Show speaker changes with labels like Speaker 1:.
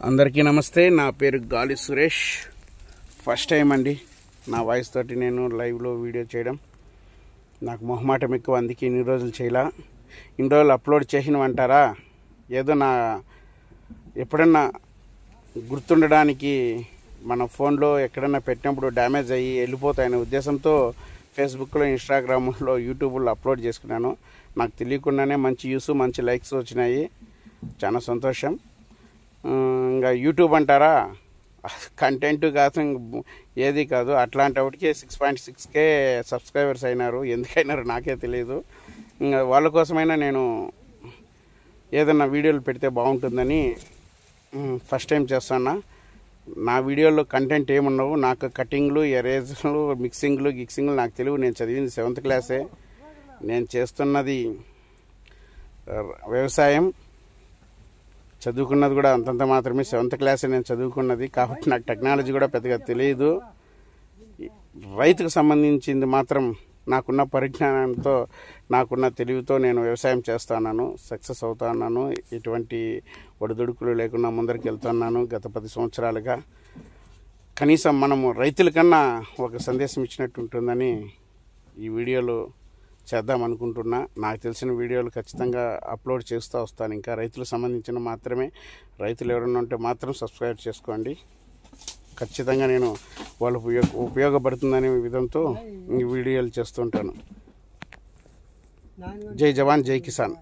Speaker 1: అందరికీ నమస్తే. నా పేరు గాలి సురేష్. ఫస్ట్ టైం అండి నా వాయిస్ తోటి నేను లైవ్లో వీడియో చేయడం. నాకు మొహమాటం ఎక్కువ, అందుకే ఇన్ని రోజులు చేయలా. ఇన్ని రోజులు అప్లోడ్ చేసినవంటారా, ఏదో నా ఎప్పుడన్నా గుర్తుండడానికి మన ఫోన్లో ఎక్కడన్నా పెట్టినప్పుడు డ్యామేజ్ అయ్యి వెళ్ళిపోతాయనే ఉద్దేశంతో ఫేస్బుక్లో, ఇన్స్టాగ్రామ్లో, యూట్యూబ్లో అప్లోడ్ చేసుకున్నాను. నాకు తెలియకుండానే మంచి వ్యూస్, మంచి లైక్స్ వచ్చినాయి. చాలా సంతోషం. ఇంకా యూట్యూబ్ అంటారా, కంటెంట్ కాదు, ఏది కాదు. అట్లాంటి వాటికి 6.6K సబ్స్క్రైబర్స్ అయినారు. ఎందుకైనారు నాకే తెలియదు. ఇంకా వాళ్ళ కోసమైనా నేను ఏదన్నా వీడియోలు పెడితే బాగుంటుందని ఫస్ట్ టైం చేస్తాను. నా వీడియోలో కంటెంట్ ఏమున్నావు, నాకు కటింగ్లు, ఎరేజ్లు, మిక్సింగ్లు, గిక్సింగ్లు నాకు తెలియదు. నేను చదివింది 7th క్లాసే. నేను చేస్తున్నది వ్యవసాయం. చదువుకున్నది కూడా అంతంత మాత్రమే, 7th క్లాసే నేను చదువుకున్నది. కాబట్టి నాకు టెక్నాలజీ కూడా పెద్దగా తెలియదు. రైతుకు సంబంధించింది మాత్రం నాకున్న పరిజ్ఞానంతో, నాకున్న తెలివితో నేను వ్యవసాయం చేస్తున్నాను. సక్సెస్ అవుతున్నాను. ఎటువంటి ఒడిదుడుకులు లేకుండా ముందరికి వెళ్తున్నాను. గత 10 సంవత్సరాలుగా కనీసం మనము రైతుల కన్నా ఒక సందేశం ఇచ్చినట్టు ఉంటుందని ఈ వీడియోలు చేద్దాం అనుకుంటున్నా. నాకు తెలిసిన వీడియోలు ఖచ్చితంగా అప్లోడ్ చేస్తూ వస్తాను. ఇంకా రైతులకు సంబంధించిన మాత్రమే. రైతులు ఎవరైనా ఉంటే మాత్రం సబ్స్క్రైబ్ చేసుకోండి. ఖచ్చితంగా నేను వాళ్ళకు ఉపయోగపడుతుందనే విధంతో ఈ వీడియోలు చేస్తుంటాను. జై జవాన్, జై కిసాన్.